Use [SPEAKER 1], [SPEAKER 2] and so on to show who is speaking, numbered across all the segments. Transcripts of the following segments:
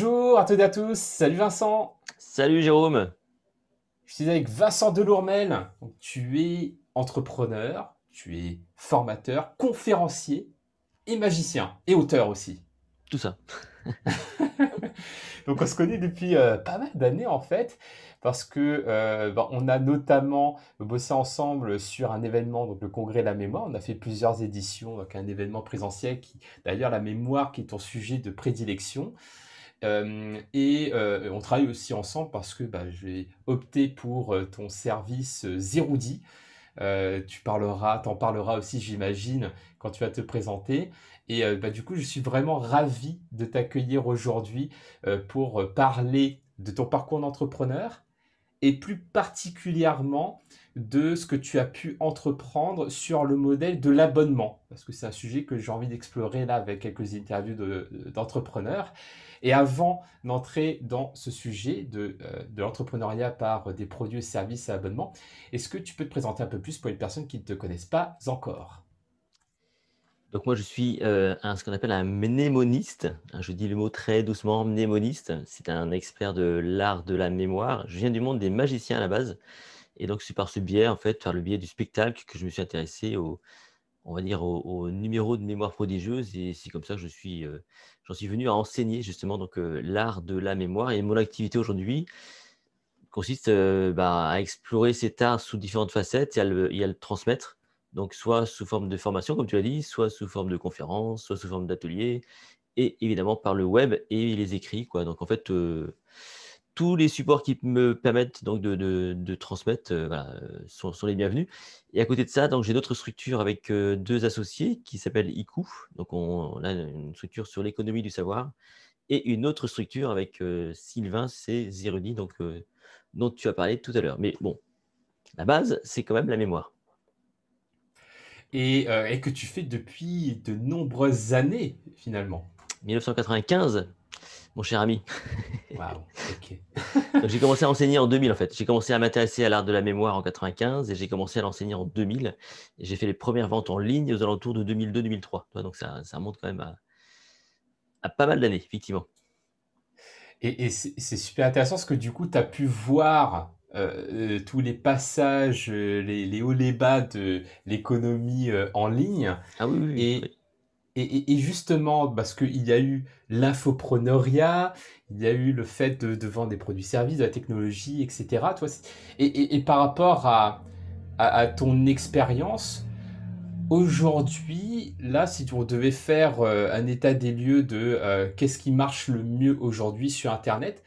[SPEAKER 1] Bonjour à toutes et à tous, salut Vincent.
[SPEAKER 2] Salut Jérôme.
[SPEAKER 1] Je suis avec Vincent Delourmel. Donc, tu es entrepreneur, tu es formateur, conférencier et magicien et auteur aussi.
[SPEAKER 2] Tout ça.
[SPEAKER 1] Donc on se connaît depuis pas mal d'années en fait, parce que on a notamment bossé ensemble sur un événement, donc le Congrès de la Mémoire. On a fait plusieurs éditions, donc un événement présentiel qui, d'ailleurs, la mémoire qui est ton sujet de prédilection. On travaille aussi ensemble parce que j'ai opté pour ton service Zeroudi. T'en parleras aussi, j'imagine, quand tu vas te présenter. Du coup, je suis vraiment ravi de t'accueillir aujourd'hui pour parler de ton parcours d'entrepreneur et plus particulièrement de ce que tu as pu entreprendre sur le modèle de l'abonnement, parce que c'est un sujet que j'ai envie d'explorer là avec quelques interviews d'entrepreneurs. Et avant d'entrer dans ce sujet de l'entrepreneuriat par des produits et services à abonnement, est-ce que tu peux te présenter un peu plus pour les personnes qui ne te connaissent pas encore?
[SPEAKER 2] Donc moi je suis ce qu'on appelle un mnémoniste. Je dis le mot très doucement, mnémoniste. C'est un expert de l'art de la mémoire. Je viens du monde des magiciens à la base. Et donc c'est par ce biais, en fait, par le biais du spectacle que je me suis intéressé on va dire, au numéro de mémoire prodigieuse. Et c'est comme ça que j'en suis venu à enseigner justement donc l'art de la mémoire. Et mon activité aujourd'hui consiste, à explorer cet art sous différentes facettes et à le transmettre. Donc soit sous forme de formation, comme tu l'as dit, soit sous forme de conférences, soit sous forme d'ateliers et évidemment par le web et les écrits, quoi. Donc en fait, tous les supports qui me permettent donc de transmettre, sont les bienvenus. Et à côté de ça, donc j'ai d'autres structures avec, 2 associés qui s'appellent ICOU. Donc on a une structure sur l'économie du savoir et une autre structure avec, Sylvain, c'est Zerudi, donc dont tu as parlé tout à l'heure. Mais bon, la base, c'est quand même la mémoire.
[SPEAKER 1] Et que tu fais depuis de nombreuses années finalement.
[SPEAKER 2] 1995, mon cher ami.
[SPEAKER 1] Waouh, ok.
[SPEAKER 2] Donc j'ai commencé à enseigner en 2000 en fait. J'ai commencé à m'intéresser à l'art de la mémoire en 95 et j'ai commencé à l'enseigner en 2000 et j'ai fait les premières ventes en ligne aux alentours de 2002-2003. Tu vois? Donc ça remonte quand même à pas mal d'années, effectivement.
[SPEAKER 1] Et c'est super intéressant parce que du coup, tu as pu voir tous les passages, les hauts, les bas de l'économie en ligne.
[SPEAKER 2] Ah oui, oui, oui,
[SPEAKER 1] Et,
[SPEAKER 2] oui.
[SPEAKER 1] et justement, parce qu'il y a eu l'infopreneuriat, il y a eu le fait de vendre des produits-services, de la technologie, etc. Toi, et par rapport à ton expérience, aujourd'hui, là, si on devait faire un état des lieux de qu'est-ce qui marche le mieux aujourd'hui sur Internet,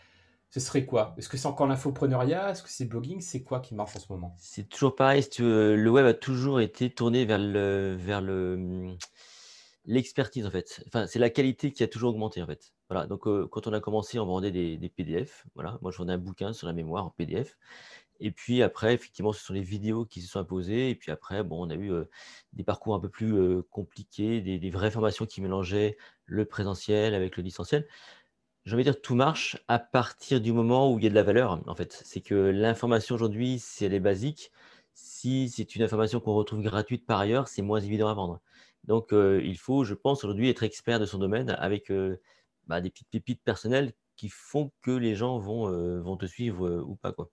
[SPEAKER 1] ce serait quoi? Est-ce que c'est encore l'infopreneuriat? Est-ce que c'est le blogging? C'est quoi qui marche en ce moment?
[SPEAKER 2] C'est toujours pareil, si tu veux, le web a toujours été tourné l'expertise, en fait. Enfin, c'est la qualité qui a toujours augmenté, en fait. Voilà, donc quand on a commencé, on vendait des PDF, voilà. Moi, je vendais un bouquin sur la mémoire en PDF et puis après, effectivement, ce sont les vidéos qui se sont imposées et puis après, bon, on a eu, des parcours un peu plus, compliqués, des vraies formations qui mélangeaient le présentiel avec le distanciel. J'ai envie de dire tout marche à partir du moment où il y a de la valeur, en fait. C'est que l'information aujourd'hui, si elle est basique, si c'est une information qu'on retrouve gratuite par ailleurs, c'est moins évident à vendre. Donc, il faut, je pense, aujourd'hui être expert de son domaine avec, des petites pépites personnelles qui font que les gens vont te suivre, ou pas, quoi.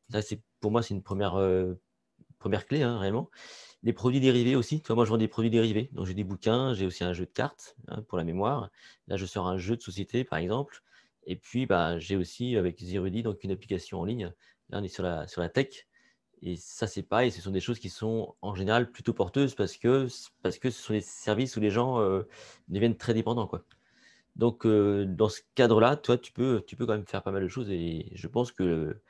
[SPEAKER 2] Ça, c'est pour moi, c'est une première clé, hein, réellement. Les produits dérivés aussi, tu vois? Moi, je vends des produits dérivés, donc j'ai des bouquins, j'ai aussi un jeu de cartes, hein, pour la mémoire. Là, je sors un jeu de société, par exemple et puis, j'ai aussi avec Zerudi, donc une application en ligne. Là, on est sur la tech et ça, c'est pareil, ce sont des choses qui sont, en général, plutôt porteuses parce que ce sont des services où les gens, deviennent très dépendants, quoi. Donc, dans ce cadre-là, toi, tu peux quand même faire pas mal de choses et je pense que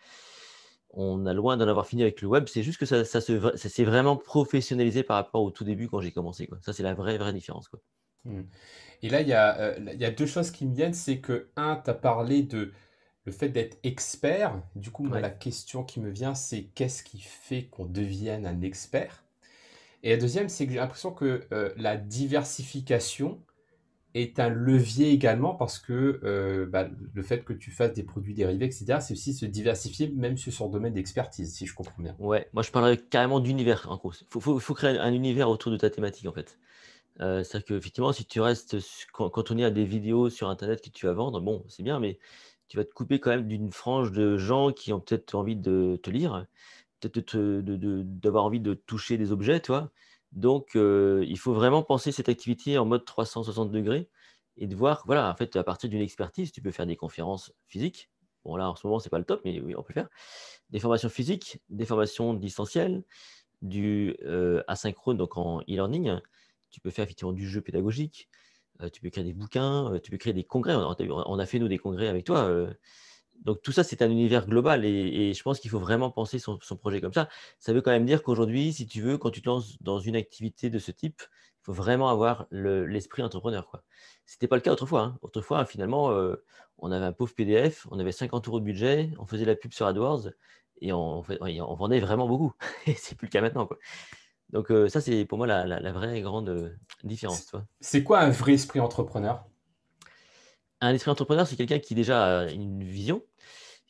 [SPEAKER 2] on a loin d'en avoir fini avec le web. C'est juste que ça s'est vraiment professionnalisé par rapport au tout début quand j'ai commencé, quoi. Ça, c'est la vraie différence, quoi.
[SPEAKER 1] Hmm. Et là, il y a deux choses qui me viennent. C'est que, un, tu as parlé de le fait d'être expert. Du coup, moi,
[SPEAKER 2] Ouais.
[SPEAKER 1] la question qui me vient, c'est qu'est-ce qui fait qu'on devienne un expert? Et la deuxième, c'est que j'ai l'impression que la diversification est un levier également parce que le fait que tu fasses des produits dérivés, etc., c'est aussi se diversifier, même sur son domaine d'expertise, si je comprends bien.
[SPEAKER 2] Ouais, moi, je parlerais carrément d'univers, en gros. Faut créer un univers autour de ta thématique, en fait. C'est-à-dire qu'effectivement, si tu restes quand on est à des vidéos sur internet que tu vas vendre, bon, c'est bien, mais tu vas te couper quand même d'une frange de gens qui ont peut-être envie de te lire, peut-être d'avoir envie de toucher des objets, tu vois? Donc il faut vraiment penser cette activité en mode 360° et de voir, voilà, en fait, à partir d'une expertise, tu peux faire des conférences physiques. Bon là, en ce moment, c'est pas le top, mais oui, on peut faire. Des formations physiques, des formations distancielles, du, asynchrone, donc en e-learning. Tu peux faire effectivement du jeu pédagogique, tu peux écrire des bouquins, tu peux créer des congrès. On a fait nous des congrès avec toi, donc tout ça, c'est un univers global et je pense qu'il faut vraiment penser son projet comme ça. Ça veut quand même dire qu'aujourd'hui, si tu veux, quand tu te lances dans une activité de ce type, il faut vraiment avoir l'esprit entrepreneur, quoi. C'était pas le cas autrefois, hein. Autrefois, finalement, on avait un pauvre PDF, on avait 50 € de budget, on faisait la pub sur AdWords et on vendait vraiment beaucoup et c'est plus le cas maintenant, quoi. Donc ça, c'est pour moi la vraie grande, différence,
[SPEAKER 1] C'est
[SPEAKER 2] tu vois?
[SPEAKER 1] c'est quoi un vrai esprit entrepreneur?
[SPEAKER 2] Un esprit entrepreneur, c'est quelqu'un qui déjà a une vision,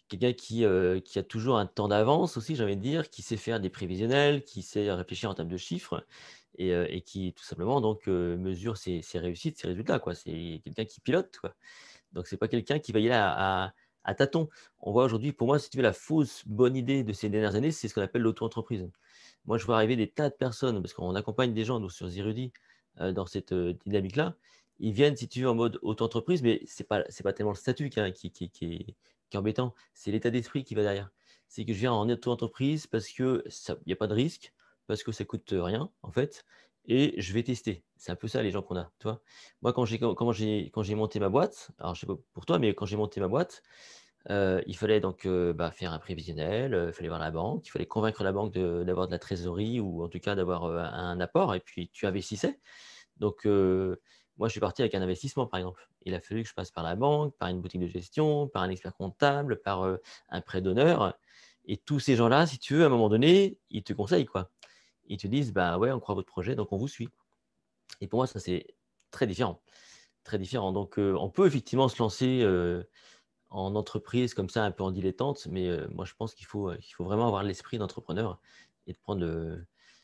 [SPEAKER 2] quelqu'un qui a toujours un temps d'avance aussi, j'ai envie de dire, qui sait faire des prévisionnels, qui sait réfléchir en termes de chiffres et qui tout simplement donc mesure ses réussites, ses résultats, quoi. C'est quelqu'un qui pilote, quoi. Donc c'est pas quelqu'un qui va y aller à tâtons. On voit aujourd'hui, pour moi, si tu veux, la fausse bonne idée de ces dernières années, c'est ce qu'on appelle l'auto-entreprise. Moi, je vois arriver des tas de personnes, parce qu'on accompagne des gens, nous, sur Zerudi, dans cette, dynamique-là. Ils viennent, si tu veux, en mode auto-entreprise, mais c'est pas tellement le statut qui est embêtant, c'est l'état d'esprit qui va derrière. C'est que je viens en auto-entreprise parce que ça il y a pas de risque, parce que ça coûte, rien, en fait et je vais tester. C'est un peu ça les gens qu'on a, tu vois? Moi, quand j'ai monté ma boîte, alors je sais pas pour toi, mais quand j'ai monté ma boîte, il fallait donc, faire un prévisionnel, il fallait voir la banque, il fallait convaincre la banque d'avoir de la trésorerie ou en tout cas d'avoir, un apport et puis tu investissais. Donc, moi je suis parti avec un investissement par exemple. Il a fallu que je passe par la banque, par une boutique de gestion, par un expert comptable, par, un prêt d'honneur et tous ces gens-là, si tu veux, à un moment donné, ils te conseillent quoi. Ils te disent: «Bah, ouais, on croit à votre projet donc on vous suit» et pour moi ça c'est très différent, très différent. Donc, on peut effectivement se lancer, en entreprise comme ça, un peu en dilettante, mais moi je pense qu'il faut vraiment avoir l'esprit d'entrepreneur et de prendre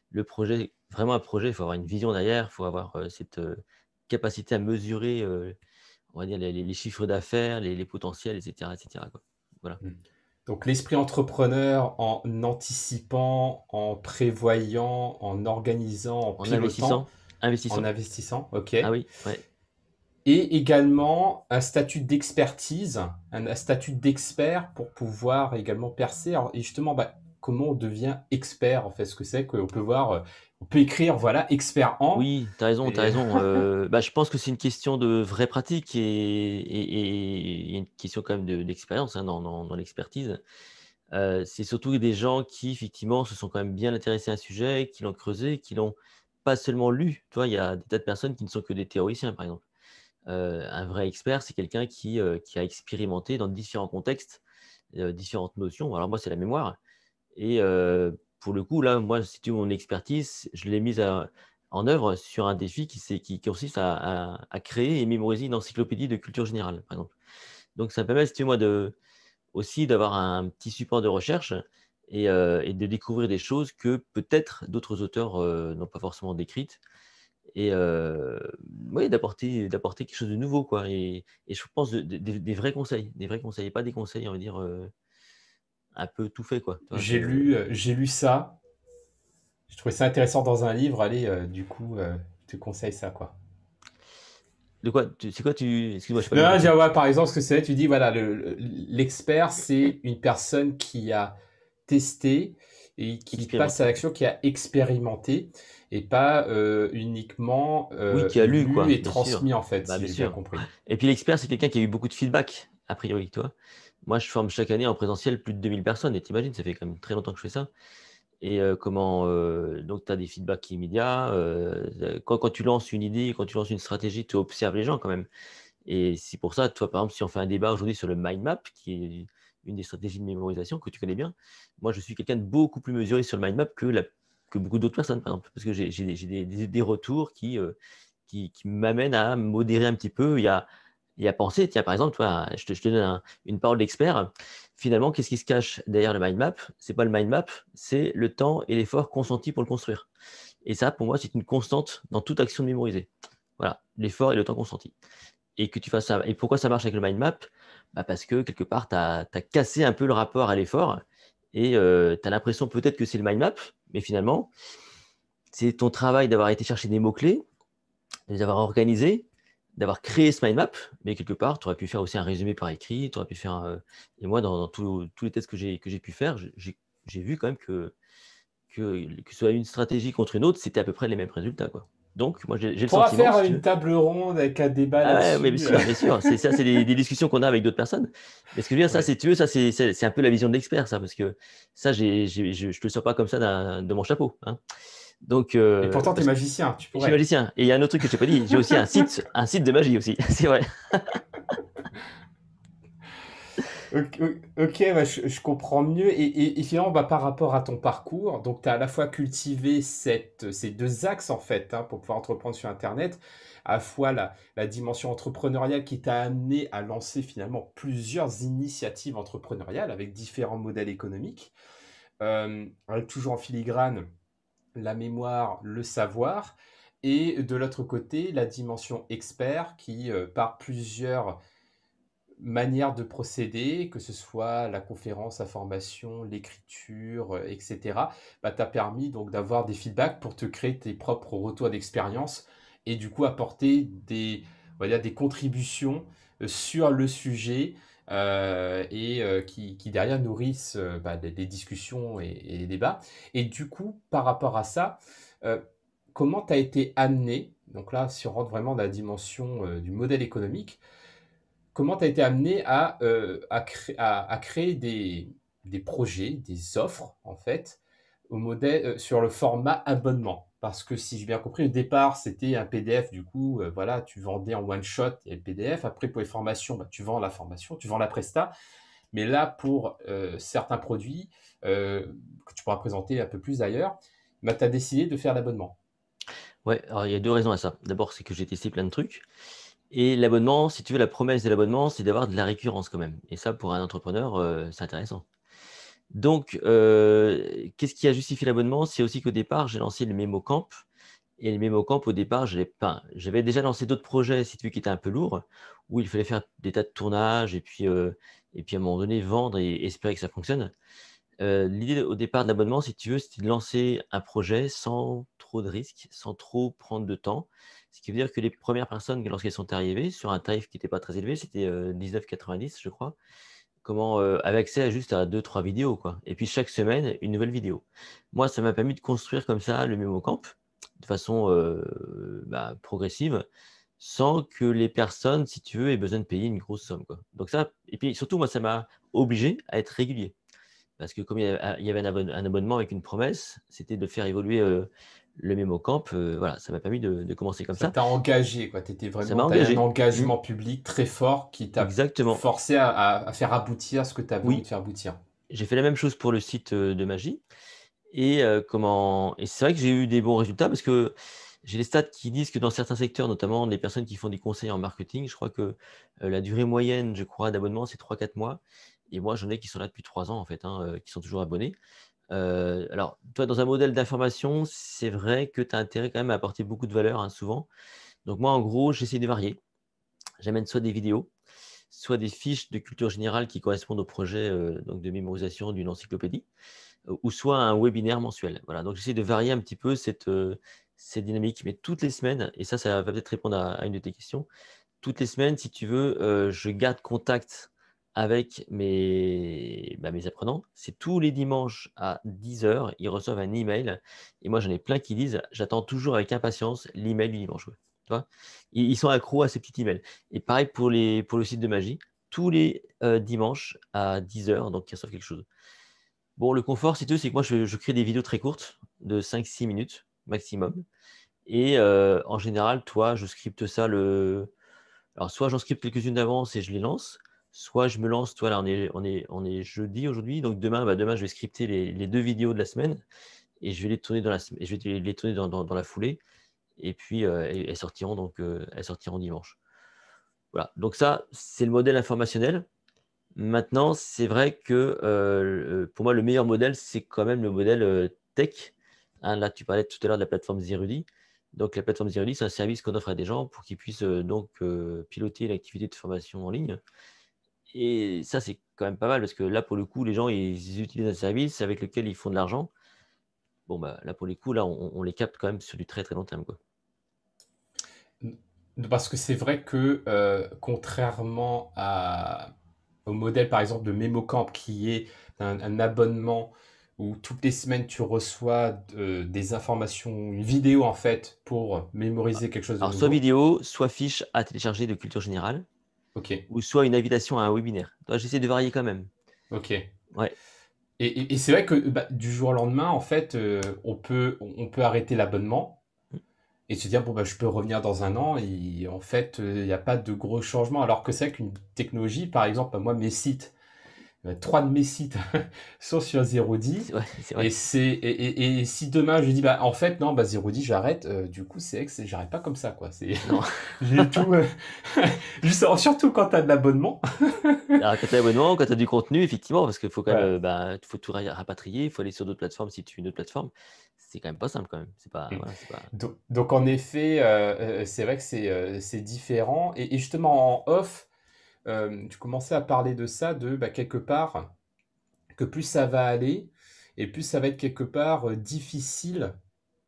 [SPEAKER 2] le projet vraiment un projet, il faut avoir une vision derrière, il faut avoir, cette, capacité à mesurer, on va dire les chiffres d'affaires, les potentiels et cetera, quoi. Voilà.
[SPEAKER 1] Mmh. Donc l'esprit entrepreneur en anticipant, en prévoyant, en organisant, en
[SPEAKER 2] En
[SPEAKER 1] pilotant, en
[SPEAKER 2] investissant.
[SPEAKER 1] investissant, OK.
[SPEAKER 2] Ah oui, ouais.
[SPEAKER 1] Et également un statut d'expertise, un statut d'expert pour pouvoir également percer. Alors et justement, bah, comment on devient expert en fait? Ce que c'est qu'on peut voir, on peut écrire voilà expert en
[SPEAKER 2] Oui, tu as raison, tu as
[SPEAKER 1] et
[SPEAKER 2] raison, je pense que c'est une question de vraie pratique et il y a une question quand même d'expérience, hein, dans l'expertise. C'est surtout des gens qui effectivement se sont quand même bien intéressés à un sujet, qui l'ont creusé, qui l'ont pas seulement lu. Tu vois? Il y a des tas de personnes qui ne sont que des théoriciens, par exemple. Un vrai expert, c'est quelqu'un qui a expérimenté dans différents contextes, différentes notions. Alors moi, c'est la mémoire et pour le coup, là, moi, si tu veux, mon expertise, je l'ai mise en œuvre sur un défi qui consiste à créer et mémoriser une encyclopédie de culture générale, par exemple. Donc ça me permet, si tu veux, moi, aussi d'avoir un petit support de recherche et de découvrir des choses que peut-être d'autres auteurs, n'ont pas forcément décrites et ouais, d'apporter quelque chose de nouveau, quoi et je pense des vrais conseils et pas des conseils, on va dire, un peu tout fait, quoi, tu vois?
[SPEAKER 1] j'ai lu ça. Je trouvais ça intéressant dans un livre. Allez, du coup, je te conseille ça quoi.
[SPEAKER 2] De quoi? C'est quoi tu excuse-moi, j'ai pas
[SPEAKER 1] Non,
[SPEAKER 2] bien
[SPEAKER 1] non, je dis,
[SPEAKER 2] compris.
[SPEAKER 1] ouais, par exemple, ce que c'est, tu dis voilà, l'expert, c'est une personne qui a testé et qui passe à
[SPEAKER 2] Expérimenté, ouais.
[SPEAKER 1] l'action, qui a expérimenté et pas uniquement
[SPEAKER 2] Oui, qui a lu,
[SPEAKER 1] lu
[SPEAKER 2] quoi,
[SPEAKER 1] et
[SPEAKER 2] bien sûr.
[SPEAKER 1] transmis en fait,
[SPEAKER 2] Bah,
[SPEAKER 1] si
[SPEAKER 2] bien
[SPEAKER 1] j'ai bien
[SPEAKER 2] sûr
[SPEAKER 1] compris.
[SPEAKER 2] et puis l'expert, c'est quelqu'un qui a eu beaucoup de feedback, a priori, tu vois? Moi, je forme chaque année en présentiel plus de 2 000 personnes et tu imagines, ça fait quand même très longtemps que je fais ça et donc tu as des feedbacks immédiats, quand tu lances une idée, quand tu lances une stratégie, tu observes les gens quand même et c'est pour ça, toi, par exemple, si on fait un débat aujourd'hui sur le mind map, qui est une des stratégies de mémorisation que tu connais bien, moi, je suis quelqu'un de beaucoup plus mesuré sur le mind map que beaucoup d'autres personnes, par exemple, parce que j'ai des retours qui m'amènent à modérer un petit peu et à penser. Tiens, par exemple, toi, je te donne une parole d'expert. Finalement, qu'est-ce qui se cache derrière le mind map? C'est pas le mind map, c'est le temps et l'effort consenti pour le construire. Et ça, pour moi, c'est une constante dans toute action de mémoriser. Voilà, l'effort et le temps consenti. Et que tu fasses ça. Et pourquoi ça marche avec le mind map? Bah parce que quelque part, tu as cassé un peu le rapport à l'effort et tu as l'impression peut-être que c'est le mind map, mais finalement, c'est ton travail d'avoir été chercher des mots-clés, de les avoir organisés, d'avoir créé ce mind map, mais quelque part, tu aurais pu faire aussi un résumé par écrit, tu aurais pu faire. Et moi, dans tous les tests que j'ai pu faire, j'ai vu quand même que ce soit une stratégie contre une autre, c'était à peu près les mêmes résultats, quoi. Donc, moi, j'ai
[SPEAKER 1] On
[SPEAKER 2] le
[SPEAKER 1] pourra
[SPEAKER 2] sentiment,
[SPEAKER 1] faire
[SPEAKER 2] si tu
[SPEAKER 1] une
[SPEAKER 2] veux.
[SPEAKER 1] table ronde avec un débat
[SPEAKER 2] Ah ouais, mais
[SPEAKER 1] là-dessus.
[SPEAKER 2] bien sûr, c'est ça, c'est des discussions qu'on a avec d'autres personnes. Mais ce que je veux dire, ça,
[SPEAKER 1] Ouais.
[SPEAKER 2] si tu veux, ça, c'est un peu la vision de l'expert, ça, parce que ça, je te le sors pas comme ça de mon chapeau, hein. Donc,
[SPEAKER 1] Et pourtant, tu es
[SPEAKER 2] parce que
[SPEAKER 1] magicien, tu
[SPEAKER 2] je suis
[SPEAKER 1] pourrais.
[SPEAKER 2] magicien. Et il y a un autre truc que je t'ai pas dit, j'ai aussi un site de magie aussi, c'est vrai.
[SPEAKER 1] Ok, ok, ouais, je comprends mieux. Et finalement, bah, par rapport à ton parcours, donc tu as à la fois cultivé ces deux axes, en fait, hein, pour pouvoir entreprendre sur Internet, à la fois la dimension entrepreneuriale qui t'a amené à lancer finalement plusieurs initiatives entrepreneuriales avec différents modèles économiques, avec toujours en filigrane la mémoire, le savoir, et de l'autre côté, la dimension expert qui, par plusieurs manière de procéder, que ce soit la conférence, la formation, l'écriture, et cetera, bah, t'a permis donc d'avoir des feedbacks pour te créer tes propres retours d'expérience et du coup apporter on va dire des contributions, sur le sujet, qui derrière nourrissent, bah, des discussions et des débats. Et du coup, par rapport à ça, heu, comment tu as été amené, donc là, si on rentre vraiment dans la dimension, du modèle économique, comment tu as été amené à créer des projets, des offres, en fait, au modèle, sur le format abonnement? Parce que si j'ai bien compris, au départ, c'était un PDF, du coup, voilà, tu vendais en one shot et le PDF. Après, pour les formations, bah, tu vends la formation, tu vends la presta. Mais là, pour certains produits, que tu pourras présenter un peu plus d'ailleurs, bah, tu as décidé de faire l'abonnement.
[SPEAKER 2] Ouais, alors il y a 2 raisons à ça. D'abord, c'est que j'ai testé plein de trucs et l'abonnement, si tu veux, la promesse de l'abonnement, c'est d'avoir de la récurrence quand même et ça, pour un entrepreneur, c'est intéressant. Donc, qu'est-ce qui a justifié l'abonnement? C'est aussi qu'au départ, j'ai lancé le MemoCamp et le MemoCamp, au départ, j'avais déjà lancé d'autres projets, si tu veux, qui étaient un peu lourds, où il fallait faire des tas de tournages et puis à un moment donné, vendre et espérer que ça fonctionne. L'idée au départ de l'abonnement, si tu veux, c'était de lancer un projet sans trop de risques, sans trop prendre de temps. Ce qui veut dire que les premières personnes, lorsqu'elles sont arrivées sur un tarif qui n'était pas très élevé, c'était, 19,90 je crois, avaient accès à juste à 2-3 vidéos, quoi. Et puis chaque semaine, une nouvelle vidéo. Moi, ça m'a permis de construire comme ça le MemoCamp de façon, bah, progressive, sans que les personnes, si tu veux, aient besoin de payer une grosse somme, quoi. Donc ça et puis surtout, moi, ça m'a obligé à être régulier. Parce que comme il y avait un abonnement avec une promesse, c'était de faire évoluer, le MemoCamp, voilà, ça m'a permis de commencer comme
[SPEAKER 1] Ça
[SPEAKER 2] ça.
[SPEAKER 1] t'a engagé, quoi.
[SPEAKER 2] Ça
[SPEAKER 1] Tu
[SPEAKER 2] m'a
[SPEAKER 1] as eu un
[SPEAKER 2] engagé. Mmh,
[SPEAKER 1] engagement public très fort qui t'a
[SPEAKER 2] exactement.
[SPEAKER 1] forcé à faire aboutir ce que tu avais envie de
[SPEAKER 2] Oui,
[SPEAKER 1] faire aboutir.
[SPEAKER 2] j'ai fait la même chose pour le site, de magie et c'est vrai que j'ai eu des bons résultats parce que j'ai les stats qui disent que dans certains secteurs, notamment les personnes qui font des conseils en marketing, je crois que, la durée moyenne, je crois, d'abonnement, c'est 3-4 mois et moi, j'en ai qui sont là depuis 3 ans, en fait, hein, qui sont toujours abonnés. Alors, toi, dans un modèle d'information, c'est vrai que tu as intérêt quand même à apporter beaucoup de valeur, hein, souvent. Donc moi, en gros, j'essaie de varier. J'amène soit des vidéos, soit des fiches de culture générale qui correspondent au projet, donc de mémorisation d'une encyclopédie, ou soit un webinaire mensuel. Voilà, donc j'essaie de varier un petit peu cette dynamique, mais toutes les semaines et ça va peut-être répondre à une de tes questions. Toutes les semaines, si tu veux, je garde contact avec mes apprenants. C'est tous les dimanches à 10 heures, ils reçoivent un email et moi, j'en ai plein qui disent: «J'attends toujours avec impatience l'email du dimanche», ouais. Tu vois? Ils sont accros à ces petits emails et pareil pour le site de magie, tous les, dimanches à 10 heures, donc ils reçoivent quelque chose. Bon, le confort, si tu veux, c'est que moi, je crée des vidéos très courtes de 5-6 minutes maximum et en général, toi, je scripte ça le alors soit j'en scripte quelques-unes d'avance et je les lance, soit je me lance, toi là on est jeudi aujourd'hui, donc demain je vais scripter les 2 vidéos de la semaine et je vais les tourner dans la sem et je vais les tourner dans la foulée et puis, elles sortiront elles sortiront dimanche. Voilà, donc ça, c'est le modèle informationnel. Maintenant, c'est vrai que, pour moi le meilleur modèle, c'est quand même le modèle, tech Hein, là, tu parlais tout à l'heure de la plateforme Zerudi. Donc la plateforme Zerudi, c'est un service qu'on offre à des gens pour qu'ils puissent, piloter l'activité de formation en ligne et ça, c'est quand même pas mal parce que là, pour le coup, les gens, ils utilisent un service avec lequel ils font de l'argent. Bon, bah, là, pour les coups, là, on les capte quand même sur du très, très long terme, quoi.
[SPEAKER 1] Parce que c'est vrai que contrairement au modèle par exemple de MemoCamp qui est un abonnement où toutes les semaines tu reçois des informations, une vidéo en fait pour mémoriser quelque chose de
[SPEAKER 2] Alors soit
[SPEAKER 1] nouveau.
[SPEAKER 2] vidéo, soit fiche à télécharger de culture générale
[SPEAKER 1] Ok,
[SPEAKER 2] ou soit une invitation à un webinaire. Toi, j'essaie de varier quand même.
[SPEAKER 1] ok.
[SPEAKER 2] Ouais.
[SPEAKER 1] Et c'est vrai que bah, du jour au lendemain, en fait, on peut arrêter l'abonnement
[SPEAKER 2] Mmh.
[SPEAKER 1] et se dire, bon, bah, je peux revenir dans un an. Et en fait, il n'y a pas de gros changements. Alors que c'est vrai qu'une technologie, par exemple, moi, mes sites, trois de mes sites sont sur Zerodi.
[SPEAKER 2] C'est ouais, c'est
[SPEAKER 1] Et,
[SPEAKER 2] vrai.
[SPEAKER 1] et si demain je dis, bah, en fait, non, bah, Zerodi, j'arrête, du coup, c'est vrai que j'arrête pas comme ça, quoi.
[SPEAKER 2] Non.
[SPEAKER 1] J'ai tout. Surtout quand tu as de l'abonnement.
[SPEAKER 2] Alors quand tu as l'abonnement, quand tu as du contenu, effectivement, parce qu'il faut quand même,
[SPEAKER 1] Voilà.
[SPEAKER 2] bah, faut tout rapatrier, il faut aller sur d'autres plateformes si tu fais une autre plateforme. C'est quand même pas simple quand même. C'est pas
[SPEAKER 1] Mm.
[SPEAKER 2] voilà, c'est pas
[SPEAKER 1] Donc, en effet, c'est vrai que c'est différent. Et justement, en off, tu commençais à parler de ça, de bah, quelque part, que plus ça va aller, et plus ça va être quelque part difficile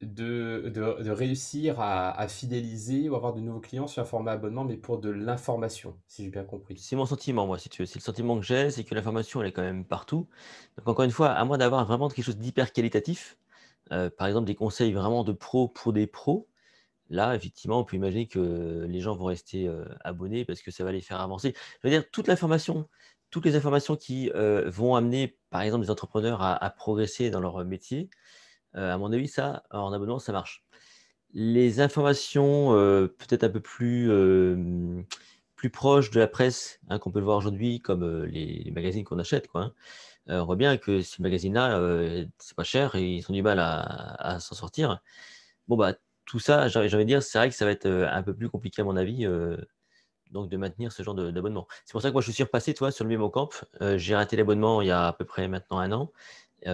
[SPEAKER 1] de réussir à fidéliser ou avoir de nouveaux clients sur un format abonnement, mais pour de l'information, si j'ai bien compris.
[SPEAKER 2] c'est mon sentiment moi, si tu veux. C'est le sentiment que j'ai, c'est que l'information, elle est quand même partout. Donc encore une fois, à moins d'avoir vraiment quelque chose d'hyper qualitatif, par exemple des conseils vraiment de pros pour des pros. Là, effectivement, on peut imaginer que les gens vont rester, abonnés parce que ça va les faire avancer. Je veux dire, toutes les informations qui, vont amener, par exemple, des entrepreneurs à progresser dans leur métier, à mon avis, ça, en abonnement, ça marche. Les informations, peut-être un peu plus, plus proches de la presse, hein, qu'on peut le voir aujourd'hui comme, les magazines qu'on achète, quoi, hein. On voit bien que ces magazines-là, c'est pas cher et ils ont du mal à s'en sortir. Bon, bah, tout ça, j'ai envie de dire, c'est vrai que ça va être, un peu plus compliqué à mon avis, donc de maintenir ce genre d'abonnement. C'est pour ça que moi je suis repassé, tu vois, sur le MemoCamp. J'ai arrêté l'abonnement il y a à peu près maintenant 1 an,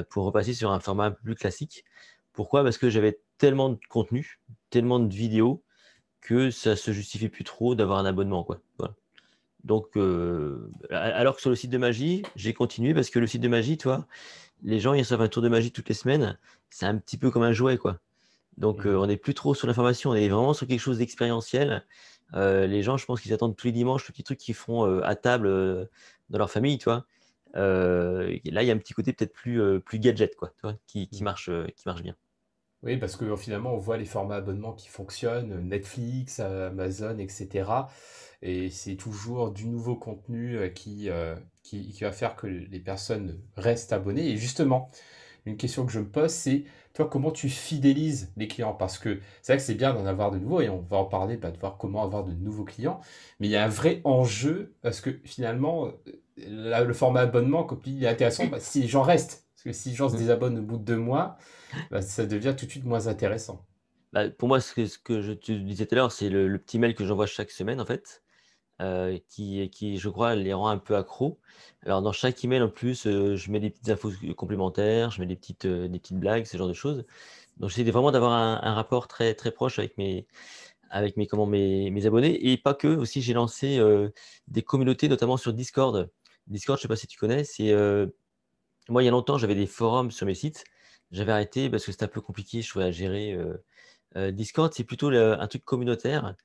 [SPEAKER 2] pour repasser sur un format un peu plus classique. Pourquoi? Parce que j'avais tellement de contenu, tellement de vidéos que ça se justifiait plus trop d'avoir un abonnement, quoi. Voilà. Donc alors que sur le site de magie, j'ai continué parce que le site de magie, tu vois, les gens, ils reçoivent un tour de magie toutes les semaines. C'est un petit peu comme un jouet, quoi. Donc,
[SPEAKER 1] Mhm.
[SPEAKER 2] on n'est plus trop sur l'information, on est vraiment sur quelque chose d'expérientiel. Les gens, je pense qu'ils attendent tous les dimanches le petit truc qu'ils font, à table, dans leur famille, tu vois? Et là, il y a un petit côté peut-être plus, plus gadget, quoi, tu vois? Qui marche bien.
[SPEAKER 1] Oui, parce que finalement, on voit les formats abonnements qui fonctionnent, Netflix, Amazon, etc. Et c'est toujours du nouveau contenu qui va faire que les personnes restent abonnées. Et justement, une question que je me pose, c'est toi, comment tu fidélises les clients? Parce que c'est vrai que c'est bien d'en avoir de nouveaux et on va en parler, bah, de voir comment avoir de nouveaux clients. Mais il y a un vrai enjeu parce que finalement, le format abonnement, comme tu dis, il est intéressant bah, si les gens restent. Parce que si les gens se
[SPEAKER 2] Mmh.
[SPEAKER 1] désabonnent au bout de 2 mois, bah, ça devient tout de suite moins intéressant.
[SPEAKER 2] Bah, pour moi, ce que je te disais tout à l'heure, c'est le petit mail que j'envoie chaque semaine, en fait, qui, je crois, les rend un peu accros. Alors dans chaque email, en plus, je mets des petites infos complémentaires, je mets des petites blagues, ce genre de choses. Donc j'essaie vraiment d'avoir un rapport très, très proche avec mes abonnés et pas que. Aussi, j'ai lancé, des communautés, notamment sur Discord. Discord, je sais pas si tu connais, c'est, moi, il y a longtemps, j'avais des forums sur mes sites. J'avais arrêté parce que c'était un peu compliqué, je trouvais, à gérer, Discord, c'est plutôt un truc communautaire,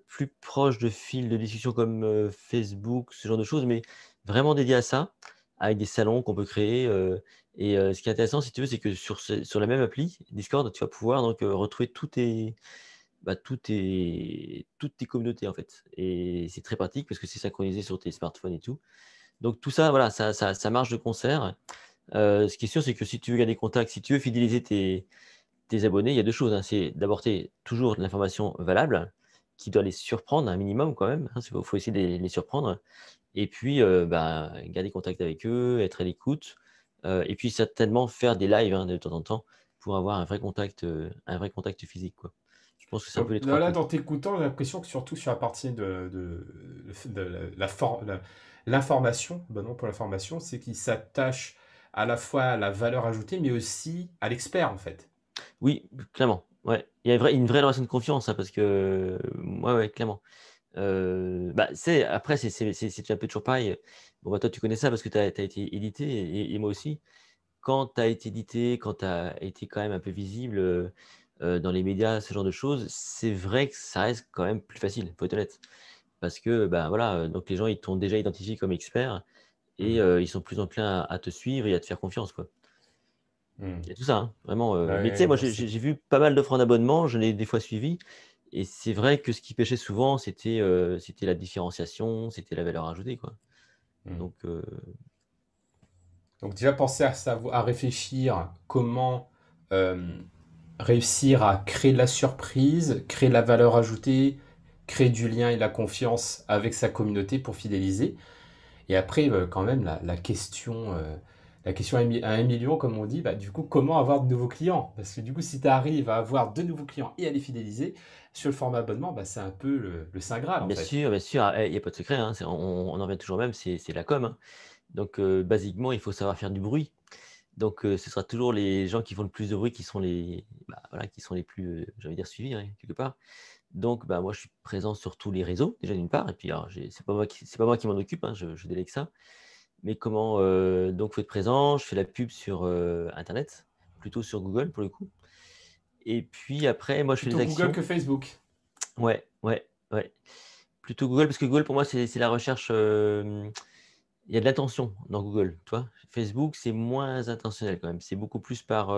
[SPEAKER 2] plus proche de fils de discussion comme, Facebook, ce genre de choses, mais vraiment dédié à ça, avec des salons qu'on peut créer, ce qui est intéressant, si tu veux, c'est que sur la même appli, Discord, tu vas pouvoir donc, retrouver toutes tes communautés, en fait et c'est très pratique parce que c'est synchronisé sur tes smartphones et tout. Donc tout ça, voilà, ça marche de concert. Ce qui est sûr, c'est que si tu veux garder contact, si tu veux fidéliser tes abonnés, il y a 2 choses, hein. C'est d'apporter toujours de l'information valable, qui doit les surprendre un minimum quand même, hein. Faut essayer de les surprendre et puis, bah, garder contact avec eux, être à l'écoute, et puis certainement faire des lives, hein, de temps en temps pour avoir un vrai contact physique, quoi. Je pense que c'est un peu
[SPEAKER 1] Donc
[SPEAKER 2] les 3
[SPEAKER 1] là,
[SPEAKER 2] clés.
[SPEAKER 1] dans t'écoutant, j'ai l'impression que surtout sur la partie de l'information, bah non pour l'information, c'est qu'il s'attache à la fois à la valeur ajoutée, mais aussi à l'expert, en fait.
[SPEAKER 2] Oui, clairement, ouais. Il y a une vraie relation de confiance, hein, parce que ouais, ouais, clairement. Bah, c'est après c'est un peu toujours pareil. Bon, bah, toi, tu connais ça parce que tu as été édité et moi aussi. Quand tu as été édité, quand tu as été quand même un peu visible, dans les médias, ce genre de choses, c'est vrai que ça reste quand même plus facile, faut être honnête. Parce que, bah, voilà, donc les gens, ils t'ont déjà identifié comme expert et
[SPEAKER 1] Mmh.
[SPEAKER 2] ils sont plus enclins à te suivre et à te faire confiance, quoi.
[SPEAKER 1] Mmh.
[SPEAKER 2] Il y a tout ça, hein, vraiment, mais tu sais,
[SPEAKER 1] Ouais,
[SPEAKER 2] moi,
[SPEAKER 1] non,
[SPEAKER 2] j'ai vu pas mal d'offres en abonnement, je l'ai des fois suivi et c'est vrai que ce qui pêchait souvent, c'était la différenciation, c'était la valeur ajoutée, quoi.
[SPEAKER 1] mmh.
[SPEAKER 2] Donc
[SPEAKER 1] Donc déjà penser à réfléchir comment, hem, réussir à créer de la surprise, créer de la valeur ajoutée, créer du lien et de la confiance avec sa communauté pour fidéliser. Et après, quand même la question à 1 000 000 comme on dit, bah, du coup, comment avoir de nouveaux clients? Parce que du coup, si tu arrives à avoir de nouveaux clients et à les fidéliser, sur le format abonnement, bah, c'est un peu le saint graal, en fait.
[SPEAKER 2] bien sûr, ah, il y a pas de secret, hein, on en revient toujours au même, c'est la com, hein. Donc basiquement, il faut savoir faire du bruit. Donc ce sera toujours les gens qui font le plus de bruit qui sont les bah, voilà, qui sont les plus, j'ai envie de dire suivis, hein, quelque part. Donc bah, moi, je suis présent sur tous les réseaux, déjà d'une part et puis alors c'est pas moi qui m'en occupe, hein, je délègue ça. Mais comment, donc faut être présent, je fais la pub sur, internet, plutôt sur Google pour le coup et puis après moi je fais
[SPEAKER 1] Plutôt
[SPEAKER 2] des
[SPEAKER 1] Google
[SPEAKER 2] actions.
[SPEAKER 1] que Facebook.
[SPEAKER 2] Ouais, ouais, ouais. Plutôt Google parce que Google pour moi c'est la recherche, il y a de l'attention dans Google, tu vois? Facebook, c'est moins intentionnel quand même, c'est beaucoup plus par,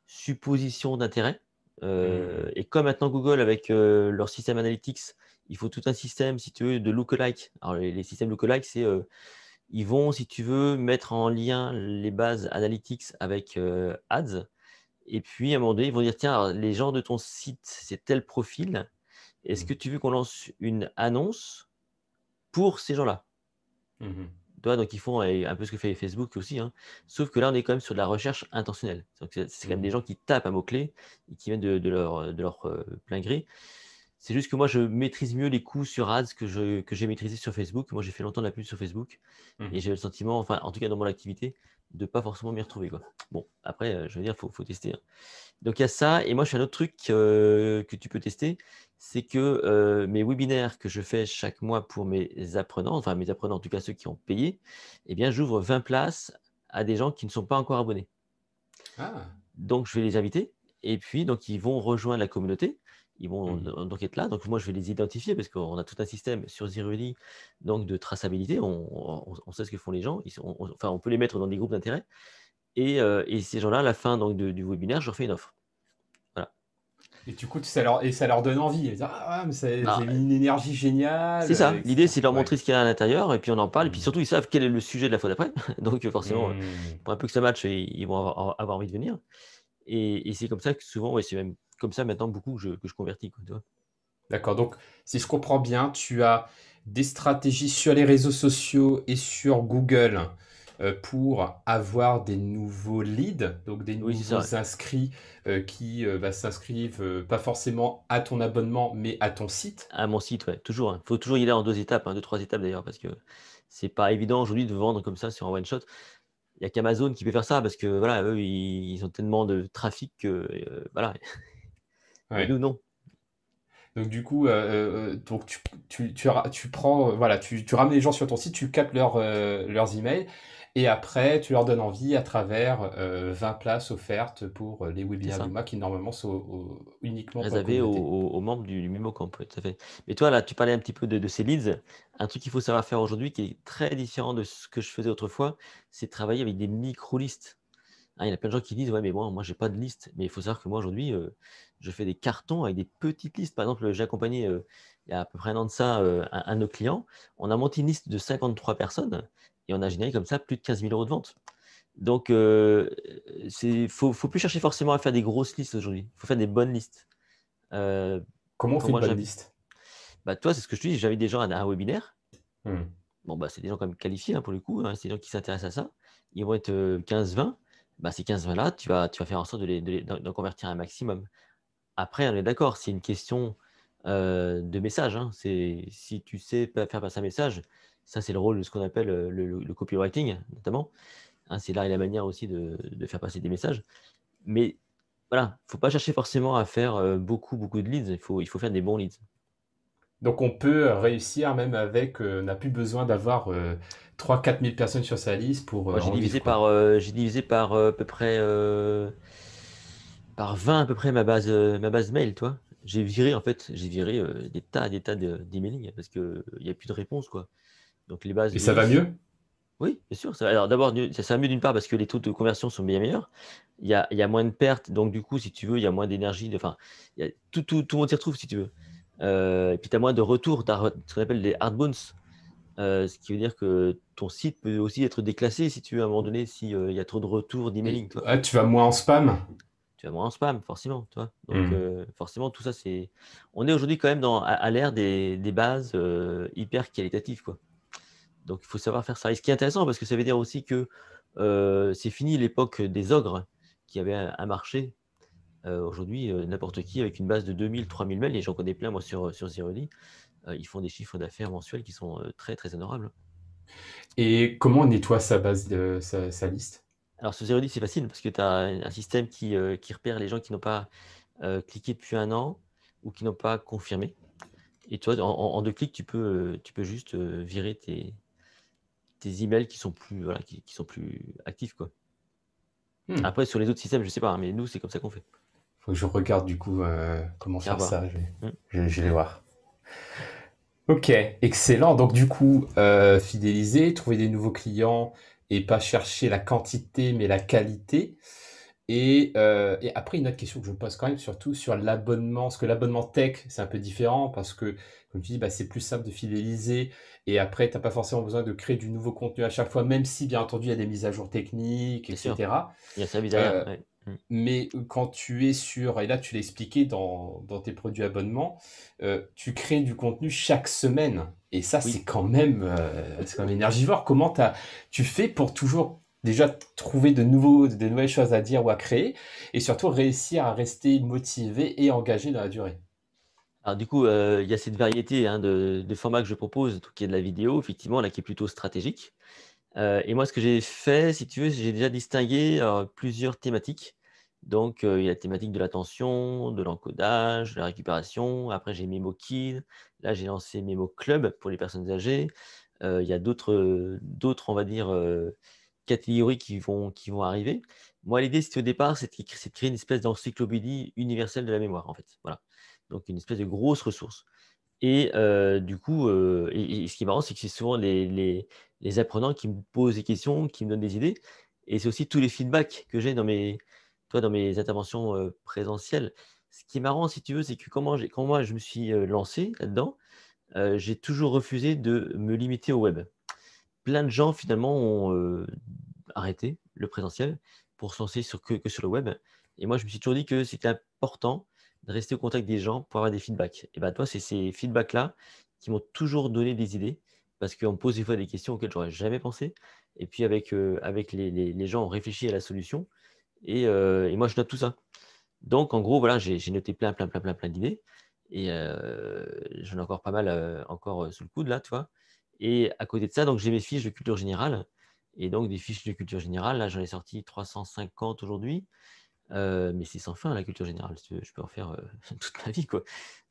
[SPEAKER 2] supposition d'intérêt,
[SPEAKER 1] Mmh.
[SPEAKER 2] et comme maintenant Google avec, leur système analytics, il faut tout un système si tu veux de lookalike. Alors les systèmes lookalike, c'est, ils vont si tu veux mettre en lien les bases analytics avec, ads et puis à un moment donné, ils vont dire: «Tiens, alors les gens de ton site, c'est tel profil, est-ce
[SPEAKER 1] Mmh.
[SPEAKER 2] que tu veux qu'on lance une annonce pour ces gens-là?»
[SPEAKER 1] Mmh.
[SPEAKER 2] Tu vois? Donc ils font, un peu ce que fait Facebook aussi, hein. Sauf que là, on est quand même sur de la recherche intentionnelle. Donc c'est quand même des
[SPEAKER 1] Mmh.
[SPEAKER 2] gens qui tapent un mot-clé et qui viennent de leur, plein gré. C'est juste que moi, je maîtrise mieux les coûts sur ads que j'ai maîtrisé sur Facebook. Moi, j'ai fait longtemps de la pub sur Facebook et
[SPEAKER 1] Mmh.
[SPEAKER 2] j'ai le sentiment, enfin, en tout cas dans mon activité, de pas forcément m'y retrouver, quoi. Bon, après, je veux dire, faut tester, hein. Donc il y a ça et moi je fais un autre truc, que tu peux tester, c'est que, mes webinaires que je fais chaque mois pour mes apprenants, enfin mes apprenants en tout cas ceux qui ont payé, eh bien j'ouvre 20 places à des gens qui ne sont pas encore abonnés.
[SPEAKER 1] Ah!
[SPEAKER 2] Donc je vais les inviter et puis donc ils vont rejoindre la communauté. Ils vont
[SPEAKER 1] Mmh.
[SPEAKER 2] donc être là. Donc moi je vais les identifier parce qu'on a tout un système sur Zeruli donc de traçabilité. On sait ce que font les gens. Ils sont enfin on peut les mettre dans des groupes d'intérêt et ces gens-là à la fin donc du webinaire, je leur fais une offre. Voilà.
[SPEAKER 1] Et du coup, ça leur donne envie. Ils disent: «Ah, mais ça vous
[SPEAKER 2] Bah,
[SPEAKER 1] avez mis une énergie géniale»,
[SPEAKER 2] c'est ça,
[SPEAKER 1] et
[SPEAKER 2] l'idée
[SPEAKER 1] cetera.
[SPEAKER 2] c'est de leur
[SPEAKER 1] Ouais.
[SPEAKER 2] montrer ce qu'il y a à l'intérieur et puis on en parle et puis
[SPEAKER 1] Mmh.
[SPEAKER 2] surtout ils savent quel est le sujet de la fois d'après. Donc forcément,
[SPEAKER 1] Mmh.
[SPEAKER 2] pour un peu que ça matche, ils vont avoir envie de venir et c'est comme ça que souvent, ouais, c'est même comme ça maintenant beaucoup que je convertis quoi, tu vois?
[SPEAKER 1] D'accord, donc si je comprends bien, tu as des stratégies sur les réseaux sociaux et sur Google, pour avoir des nouveaux leads, donc des
[SPEAKER 2] Oui, c'est ça, ouais.
[SPEAKER 1] nouveaux inscrits, qui, bah, s'inscrivent, pas forcément à ton abonnement, mais à ton site?
[SPEAKER 2] À mon site, ouais, toujours, hein. Faut toujours y aller en 2 étapes, hein, 2-3 étapes d'ailleurs parce que c'est pas évident aujourd'hui de vendre comme ça sur un one shot. Il y a qu'Amazon qui peut faire ça parce que voilà, eux, ils ont tellement de trafic que, voilà, mais
[SPEAKER 1] Ouais.
[SPEAKER 2] nous non.
[SPEAKER 1] Donc du coup, donc tu prends, voilà, tu ramènes les gens sur ton site, tu captes leurs emails et après tu leur donnes envie à travers, 20 places offertes pour, les
[SPEAKER 2] C'est
[SPEAKER 1] webinaires du
[SPEAKER 2] ça.
[SPEAKER 1] mois qui normalement sont uniquement pour la
[SPEAKER 2] Réservé aux
[SPEAKER 1] communauté.
[SPEAKER 2] aux aux membres du Mimocamp, oui, tout à fait. Mais toi, là, tu parlais un petit peu de ces leads. Un truc qu'il faut savoir faire aujourd'hui qui est très différent de ce que je faisais autrefois, c'est travailler avec des micro-listes. Hein, il y a plein de gens qui disent: «Ouais, mais moi j'ai pas de liste». Mais il faut savoir que moi aujourd'hui, je fais des cartons avec des petites listes. Par exemple, j'ai accompagné, il y a à peu près 1 an de ça, un de nos clients. On a monté une liste de 53 personnes et on a généré comme ça plus de 15 000 € de vente. Donc c'est faut plus chercher forcément à faire des grosses listes aujourd'hui. Il faut faire des bonnes listes. Heu,
[SPEAKER 1] Comment on fait
[SPEAKER 2] quand
[SPEAKER 1] une
[SPEAKER 2] moi
[SPEAKER 1] bonne
[SPEAKER 2] j'invite
[SPEAKER 1] liste?
[SPEAKER 2] bah, toi, c'est ce que je te dis, j'invite des gens à un webinaire.
[SPEAKER 1] Mmh.
[SPEAKER 2] Bon, bah, c'est des gens quand même qualifiés, hein, pour le coup, hein, c'est des gens qui s'intéressent à ça. Ils vont être, 15-20. Bah, ces 15-20 là, tu vas faire en sorte d'en convertir un maximum. Après, on est d'accord, c'est une question, de message, hein. C'est si tu sais pas faire passer un message, ça c'est le rôle de ce qu'on appelle, le copywriting notamment. hein, c'est l'art et la manière aussi de faire passer des messages. Mais voilà, faut pas chercher forcément à faire, beaucoup, beaucoup de leads. Il faut faire des bons leads.
[SPEAKER 1] Donc on peut réussir même avec, on n'a plus besoin d'avoir 3 000 à 4 000 personnes sur sa liste pour
[SPEAKER 2] Moi,
[SPEAKER 1] en vivre, quoi.
[SPEAKER 2] j'ai divisé par, à peu près, par 20 à peu près ma base mail, toi. J'ai viré en fait, des tas de d'emailing parce qu'il y a plus de réponse, quoi. Donc les bases
[SPEAKER 1] Et ça
[SPEAKER 2] mail,
[SPEAKER 1] va mieux?
[SPEAKER 2] oui, bien sûr. Alors d'abord, ça va mieux d'une part parce que les taux de conversion sont bien meilleurs. Il y a moins de pertes, donc du coup, si tu veux, il y a moins d'énergie. Enfin, il y a tout le monde s'y retrouve, si tu veux. Et puis tu as moins de retours, tu as ce qu'on appelle des hard bounce, ce qui veut dire que ton site peut aussi être déclassé, si tu veux, à un moment donné, si, il y a trop de retours
[SPEAKER 1] Et
[SPEAKER 2] d'emailing, toi.
[SPEAKER 1] ah, tu vas moins en spam?
[SPEAKER 2] Tu as moins en spam, forcément, tu vois. Donc,
[SPEAKER 1] Hmm.
[SPEAKER 2] forcément, tout ça, c'est. On est aujourd'hui quand même à l'ère des bases hyper qualitatives, quoi. Donc, il faut savoir faire ça. Et ce qui est intéressant, parce que ça veut dire aussi que c'est fini l'époque des ogres qui avaient un marché. Aujourd'hui, n'importe qui avec une base de 2 000, 3 000 mails, et j'en connais plein, moi, sur Zerody, ils font des chiffres d'affaires mensuels qui sont très, très honorables.
[SPEAKER 1] Et comment on nettoie sa base de sa liste?
[SPEAKER 2] Alors, sur Zerody, c'est facile parce que tu as un système qui repère les gens qui n'ont pas cliqué depuis un an ou qui n'ont pas confirmé. Et toi, en 2 clics, tu peux juste virer tes emails qui sont plus, voilà, qui sont plus actifs, quoi.
[SPEAKER 1] Hmm.
[SPEAKER 2] Après, sur les autres systèmes, je sais pas, hein, mais nous, c'est comme ça qu'on fait.
[SPEAKER 1] Faut que je regarde du coup comment
[SPEAKER 2] À
[SPEAKER 1] faire
[SPEAKER 2] voir.
[SPEAKER 1] ça.
[SPEAKER 2] Mm.
[SPEAKER 1] Je vais voir. Ok, excellent. Donc du coup, fidéliser, trouver des nouveaux clients et pas chercher la quantité mais la qualité. Et après, une autre question que je me pose quand même, surtout sur l'abonnement, parce que l'abonnement tech, c'est un peu différent, parce que, comme tu dis, bah, c'est plus simple de fidéliser, et après, tu n'as pas forcément besoin de créer du nouveau contenu à chaque fois, même si, bien entendu, il y a des mises à jour techniques,
[SPEAKER 2] Bien sûr,
[SPEAKER 1] etc.
[SPEAKER 2] il y a un service derrière.
[SPEAKER 1] Euh,
[SPEAKER 2] Ouais. Mm.
[SPEAKER 1] mais quand tu es sur, et là tu l'as expliqué dans tes produits abonnements, tu crées du contenu chaque semaine. Et ça,
[SPEAKER 2] Oui.
[SPEAKER 1] c'est quand même énergivore. Tu fais pour toujours déjà trouver de nouvelles choses à dire ou à créer, et surtout réussir à rester motivé et engagé dans la durée.
[SPEAKER 2] Alors du coup, il y a cette variété, hein, de formats que je propose, tout qui est de la vidéo, effectivement, là, qui est plutôt stratégique. Et moi, ce que j'ai fait, si tu veux, j'ai déjà distingué plusieurs thématiques. Donc, il y a la thématique de l'attention, de l'encodage, de la récupération. Après, j'ai Memo Kid. Là, j'ai lancé Memo Club pour les personnes âgées. Il y a d'autres, on va dire, catégories qui vont arriver. Moi, l'idée, c'était au départ, c'est de créer une espèce d'encyclopédie universelle de la mémoire, en fait. Voilà. Donc, une espèce de grosse ressource. Et du coup, et ce qui est marrant, c'est que c'est souvent les apprenants qui me posent des questions, qui me donnent des idées, et c'est aussi tous les feedbacks que j'ai dans mes interventions, présentielles. Ce qui est marrant, si tu veux, c'est que quand moi je me suis, lancé là-dedans, j'ai toujours refusé de me limiter au web. Plein de gens finalement ont, arrêté le présentiel pour se lancer que sur le web, et moi je me suis toujours dit que c'était important de rester au contact des gens pour avoir des feedbacks. Et ben toi, c'est ces feedbacks-là qui m'ont toujours donné des idées, parce qu'on me pose des fois des questions auxquelles j'aurais jamais pensé, et puis avec les gens, on réfléchit à la solution, et moi je note tout ça. Donc en gros, voilà, j'ai noté plein, plein, plein, plein, plein d'idées, et j'en ai encore pas mal, encore, sous le coude là, tu vois? Et à côté de ça, donc j'ai mes fiches de culture générale, et donc des fiches de culture générale, là, j'en ai sorti 350 aujourd'hui, mais c'est sans fin la culture générale, si tu veux, je peux en faire, toute ma vie, quoi.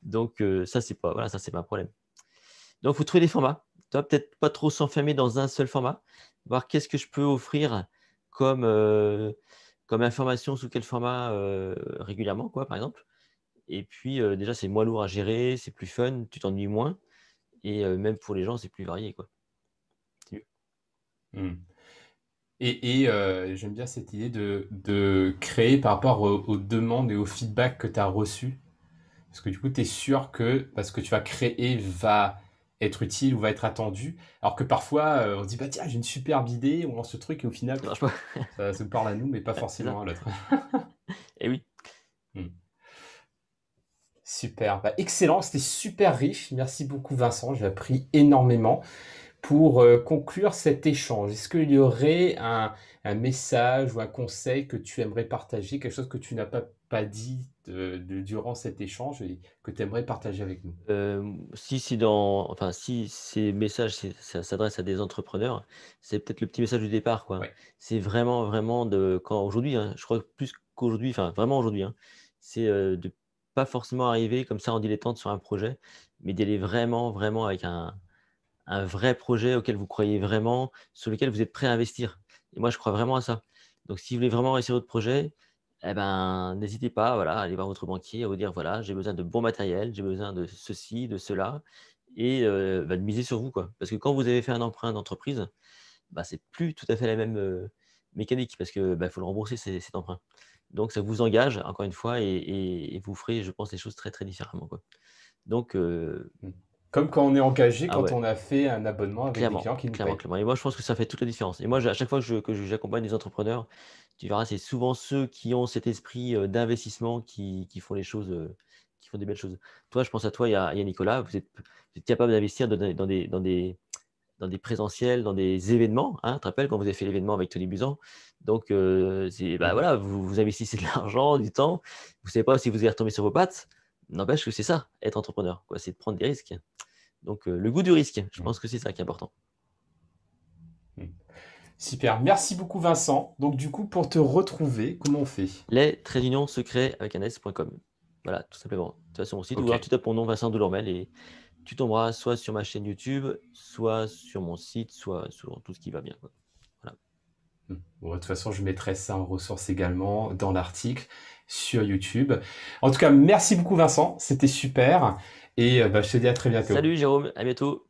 [SPEAKER 2] Donc ça, c'est pas, voilà, ça, c'est pas un problème. Donc il faut trouver des formats. Tu vois, peut-être pas trop s'enfermer dans un seul format, voir qu'est-ce que je peux offrir comme, comme information, sous quel format, régulièrement, quoi, par exemple. Et puis, déjà, c'est moins lourd à gérer, c'est plus fun, tu t'ennuies moins, et même pour les gens, c'est plus varié, quoi. C'est mieux.
[SPEAKER 1] Hmm. J'aime bien cette idée de créer par rapport aux demandes et aux feedbacks que tu as reçus. Parce que du coup, tu es sûr que parce que tu vas créer va être utile ou va être attendu. Alors que parfois, on se dit, bah tiens, j'ai une superbe idée, on lance ce truc et au final,
[SPEAKER 2] Ça marche pas.
[SPEAKER 1] ça nous parle à nous, mais pas
[SPEAKER 2] Ouais, c'est ça.
[SPEAKER 1] forcément à l'autre.
[SPEAKER 2] Et oui.
[SPEAKER 1] Hmm. Super, bah, excellent, c'était super riche. Merci beaucoup Vincent, j'ai appris énormément. Pour conclure cet échange, est-ce qu'il y aurait un message ou un conseil que tu aimerais partager, quelque chose que tu n'as pas dit durant cet échange et que tu aimerais partager avec nous?
[SPEAKER 2] Si ces messages, ça s'adresse à des entrepreneurs, c'est peut-être le petit message du départ, quoi.
[SPEAKER 1] Ouais.
[SPEAKER 2] C'est vraiment, vraiment de quand aujourd'hui, hein, je crois que plus qu'aujourd'hui, enfin vraiment aujourd'hui, hein, c'est, de pas forcément arriver comme ça en dilettante sur un projet, mais d'y aller vraiment, vraiment avec un vrai projet auquel vous croyez vraiment, sur lequel vous êtes prêt à investir. Et moi, je crois vraiment à ça. Donc si vous voulez vraiment réussir votre projet, eh ben, n'hésitez pas, voilà, à aller voir votre banquier, à vous dire: «Voilà, j'ai besoin de bon matériel, j'ai besoin de ceci, de cela» et de miser sur vous, quoi. Parce que quand vous avez fait un emprunt d'entreprise, bah, c'est plus tout à fait la même, mécanique parce que, bah, faut le rembourser cet emprunt. Donc ça vous engage encore une fois et vous ferez, je pense, les choses très, très différemment, quoi. Donc
[SPEAKER 1] Mmh. Comme quand on est engagé,
[SPEAKER 2] ah
[SPEAKER 1] quand
[SPEAKER 2] ouais.
[SPEAKER 1] on a fait un abonnement avec des
[SPEAKER 2] Clairement,
[SPEAKER 1] clients qui nous
[SPEAKER 2] clairement,
[SPEAKER 1] payent.
[SPEAKER 2] clairement et moi je pense que ça fait toute la différence et moi à chaque fois que j'accompagne des entrepreneurs, tu verras, c'est souvent ceux qui ont cet esprit, d'investissement qui font les choses, qui font des belles choses. Toi, je pense à toi, il y a Nicolas, vous êtes capable d'investir dans des présentiels, dans des événements, hein. Tu te rappelles quand vous avez fait l'événement avec Tony Buzan? Donc c'est bah,
[SPEAKER 1] Mmh.
[SPEAKER 2] voilà, vous investissez de l'argent, du temps, vous savez pas si vous allez retomber sur vos pattes. N'empêche que c'est ça, être entrepreneur, quoi, c'est de prendre des risques. Donc le goût du risque, je
[SPEAKER 1] Mmh.
[SPEAKER 2] pense que c'est ça qui est important.
[SPEAKER 1] Mmh. Super, merci beaucoup Vincent. Donc du coup, pour te retrouver, comment on fait?
[SPEAKER 2] Les-secrets avec un s.com. Voilà, tout simplement. Tu vas sur mon site ou alors
[SPEAKER 1] OK.
[SPEAKER 2] tu tapes mon nom Vincent Delormel et tu tomberas soit sur ma chaîne YouTube, soit sur mon site, soit sur tout ce qui va bien, quoi. Voilà.
[SPEAKER 1] Mmh. Bon, de toute façon, je mettrai ça en ressource également dans l'article sur YouTube. En tout cas, merci beaucoup Vincent, c'était super et bah, je te dis à très bientôt.
[SPEAKER 2] Salut Jérôme, à bientôt.